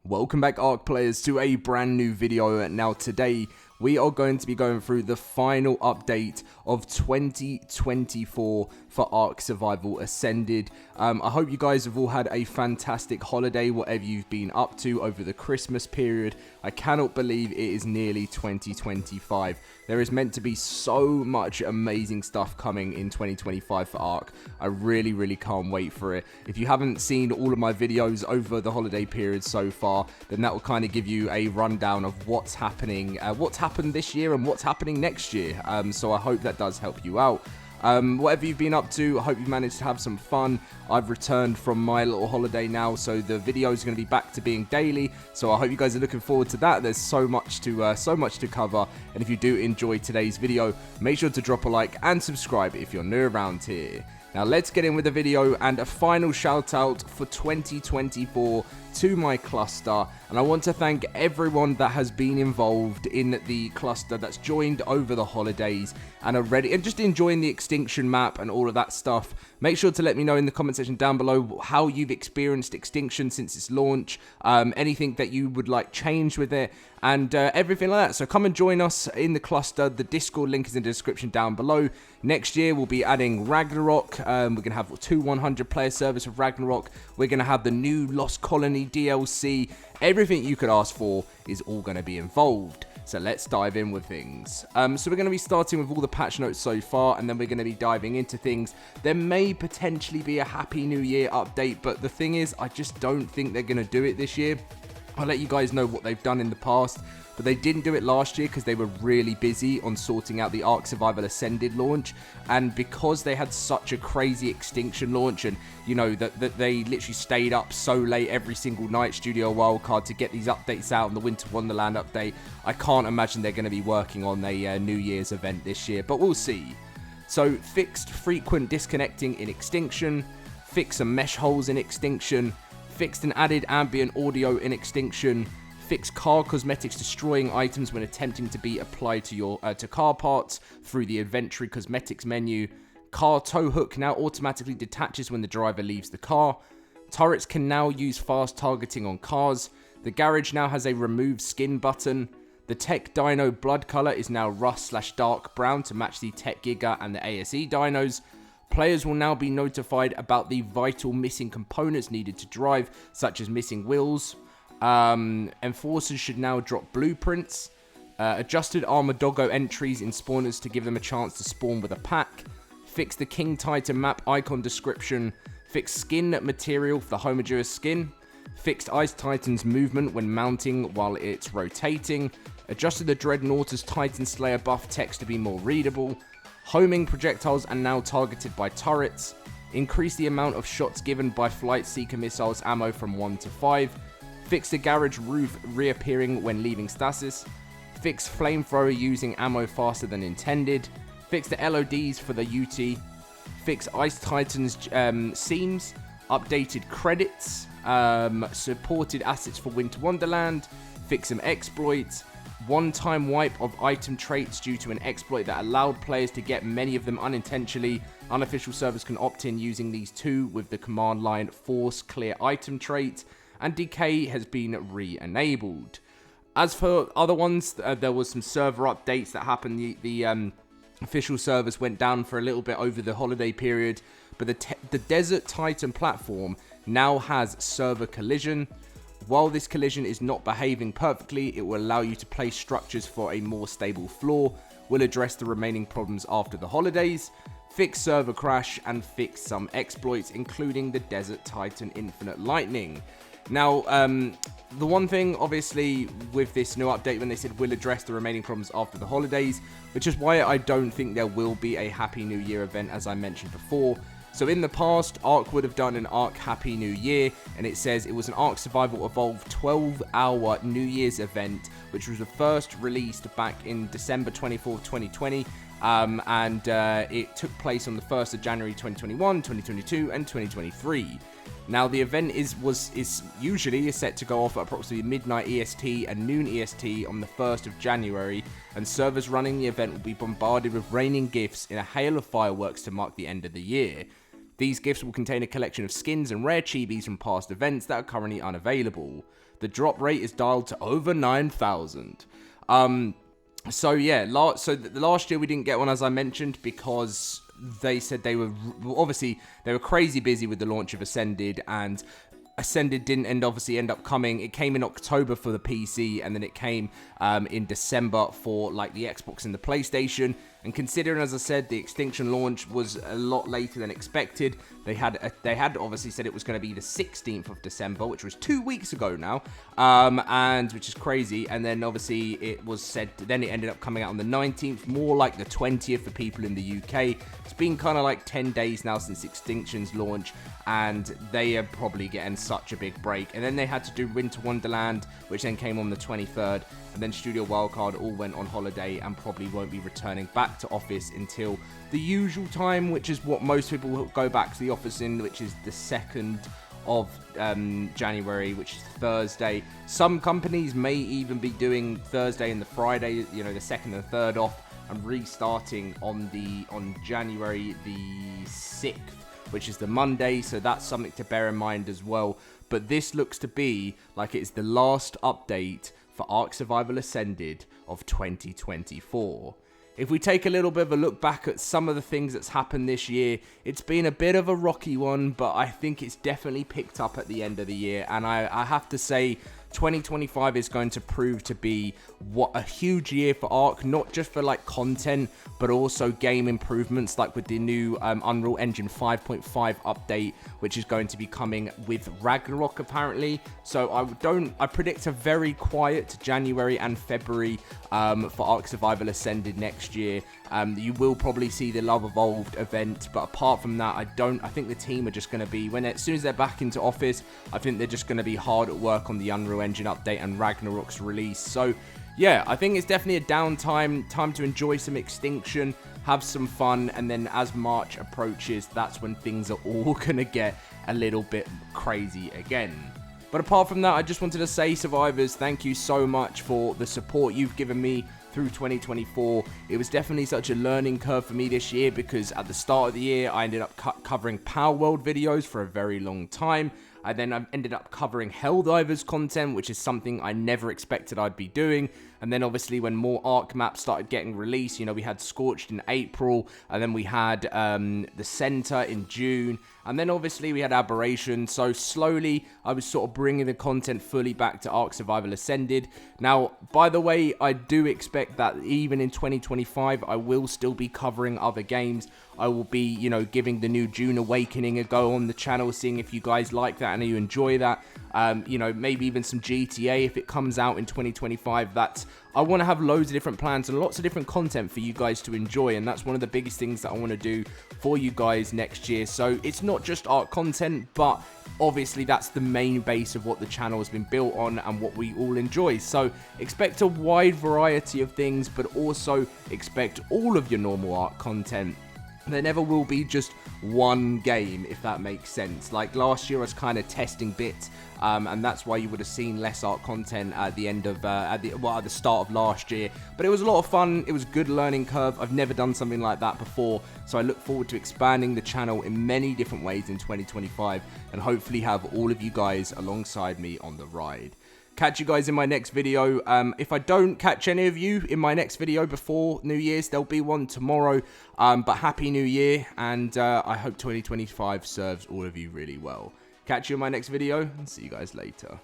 Welcome back, ARK players, to a brand new video. Now today we are going to be going through the final update of 2024 for ARK Survival Ascended. I hope you guys have all had a fantastic holiday, whatever you've been up to over the Christmas period. I cannot believe it is nearly 2025. There is meant to be so much amazing stuff coming in 2025 for ARK. I really can't wait for it. If you haven't seen all of my videos over the holiday period so far, then that will kind of give you a rundown of what's happening, what's happened this year and what's happening next year. So I hope that does help you out. Whatever you've been up to, I hope you've managed to have some fun. I've returned from my little holiday now, so the video is going to be back to being daily. So I hope you guys are looking forward to that. There's so much to cover, and if you do enjoy today's video, make sure to drop a like and subscribe if you're new around here. Now let's get in with the video, and a final shout out for 2024 to my cluster, and I want to thank everyone that has been involved in the cluster that's joined over the holidays and are ready and just enjoying the Extinction map and all of that stuff. Make sure to let me know in the comment section down below how you've experienced Extinction since its launch, anything that you would like changed with it, and everything like that. So come and join us in the cluster. The Discord link is in the description down below. Next year we'll be adding Ragnarok. We're going to have 2 100 player servers of Ragnarok. We're going to have the new Lost Colony DLC. Everything you could ask for is all going to be involved. So let's dive in with things. So we're going to be starting with all the patch notes so far, and then we're going to be diving into things. There may potentially be a Happy New Year update, but the thing is, I just don't think they're going to do it this year. I'll let you guys know what they've done in the past, but they didn't do it last year because they were really busy on sorting out the ARK Survival Ascended launch, and because they had such a crazy Extinction launch, and you know that they literally stayed up so late every single night, Studio Wildcard, to get these updates out and the Winter Wonderland update. I can't imagine they're going to be working on a New Year's event this year, but we'll see. So fixed frequent disconnecting in Extinction, fixed some mesh holes in Extinction, fixed and added ambient audio in Extinction, fixed car cosmetics destroying items when attempting to be applied to your car parts through the inventory cosmetics menu. Car tow hook now automatically detaches when the driver leaves the car. Turrets can now use fast targeting on cars. The garage now has a remove skin button. The Tech Dino blood color is now rust/dark brown to match the Tech Giga and the ASE dinos. Players will now be notified about the vital missing components needed to drive, such as missing wheels. Enforcers should now drop blueprints. Adjusted armor doggo entries in spawners to give them a chance to spawn with a pack. Fix the King Titan map icon description. Fix skin material for the homogeneous skin. Fixed Ice Titan's movement when mounting while it's rotating. Adjusted the Dreadnoughter's Titan Slayer buff text to be more readable. Homing projectiles are now targeted by turrets. Increase the amount of shots given by Flight Seeker missiles ammo from 1 to 5. Fix the garage roof reappearing when leaving stasis. Fix flamethrower using ammo faster than intended. Fix the LODs for the UT. Fix Ice Titan's seams. Updated credits. Supported assets for Winter Wonderland. Fix some exploits. One-time wipe of item traits due to an exploit that allowed players to get many of them unintentionally. Unofficial servers can opt in using these too with the command line force clear item trait, and decay has been re-enabled. As for other ones, there was some server updates that happened. The official servers went down for a little bit over the holiday period, but the Desert Titan platform now has server collision. While this collision is not behaving perfectly, it will allow you to place structures for a more stable floor. We'll address the remaining problems after the holidays, fix server crash, and fix some exploits, including the Desert Titan Infinite Lightning. Now, the one thing, obviously, with this new update, when they said we'll address the remaining problems after the holidays, which is why I don't think there will be a Happy New Year event, as I mentioned before. So in the past, ARK would have done an ARK Happy New Year, and it says it was an ARK Survival Evolved 12-hour New Year's event, which was the first released back in December 24th, 2020, and it took place on the 1st of January 2021, 2022, and 2023. Now, the event is usually set to go off at approximately midnight EST and noon EST on the 1st of January, and servers running the event will be bombarded with raining gifts in a hail of fireworks to mark the end of the year. These gifts will contain a collection of skins and rare chibis from past events that are currently unavailable. The drop rate is dialed to over 9,000. So yeah, last year we didn't get one, as I mentioned, because they said they were crazy busy with the launch of Ascended, and Ascended didn't end up coming. It came in October for the PC, and then it came in December for like the Xbox and the PlayStation. And considering, as I said, the Extinction launch was a lot later than expected, they had obviously said it was going to be the 16th of December, which was 2 weeks ago now, and which is crazy. And then obviously it was said, then it ended up coming out on the 19th, more like the 20th for people in the UK. It's been kind of like 10 days now since Extinction's launch, and they are probably getting such a big break. And then they had to do Winter Wonderland, which then came on the 23rd, and then Studio Wildcard all went on holiday and probably won't be returning back to office until the usual time, which is what most people will go back to the office in, which is the 2nd of January, which is Thursday. Some companies may even be doing Thursday and the Friday, you know, the 2nd and 3rd off, and restarting on January the 6th, which is the Monday. So that's something to bear in mind as well. But this looks to be like it's the last update for ARK Survival Ascended of 2024. If we take a little bit of a look back at some of the things that's happened this year, it's been a bit of a rocky one, but I think it's definitely picked up at the end of the year. And I have to say, 2025 is going to prove to be what a huge year for ARK, not just for like content, but also game improvements, like with the new Unreal Engine 5.5 update, which is going to be coming with Ragnarok apparently. So I predict a very quiet January and February for ARK Survival Ascended next year. You will probably see the Love Evolved event, but apart from that, I think the team are just going to be, as soon as they're back into office, I think they're just going to be hard at work on the Unreal Engine update and Ragnarok's release. So yeah, I think it's definitely a downtime, time to enjoy some Extinction, have some fun, and then as March approaches, that's when things are all going to get a little bit crazy again. But apart from that, I just wanted to say, survivors, thank you so much for the support you've given me through 2024. It was definitely such a learning curve for me this year, because at the start of the year, I ended up covering Power World videos for a very long time. I ended up covering Helldivers content, which is something I never expected I'd be doing. And then obviously when more ARK maps started getting released, you know, we had Scorched in April, and then we had the Center in June, and then obviously we had Aberration. So slowly I was sort of bringing the content fully back to ARK Survival Ascended. Now, by the way, I do expect that even in 2025, I will still be covering other games. I will be, you know, giving the new June Awakening a go on the channel, seeing if you guys like that and you enjoy that. You know, maybe even some GTA if it comes out in 2025. I want to have loads of different plans and lots of different content for you guys to enjoy, and that's one of the biggest things that I want to do for you guys next year. So it's not just ARK content, but obviously that's the main base of what the channel has been built on and what we all enjoy. So expect a wide variety of things, but also expect all of your normal ARK content. There never will be just one game, if that makes sense. Like last year I was kind of testing bits, and that's why you would have seen less ARK content at the end of at the start of last year. But it was a lot of fun. It was a good learning curve. I've never done something like that before, so I look forward to expanding the channel in many different ways in 2025, and hopefully have all of you guys alongside me on the ride. Catch you guys in my next video. If I don't catch any of you in my next video before New Year's, there'll be one tomorrow. But Happy New Year, and I hope 2025 serves all of you really well. Catch you in my next video, and see you guys later.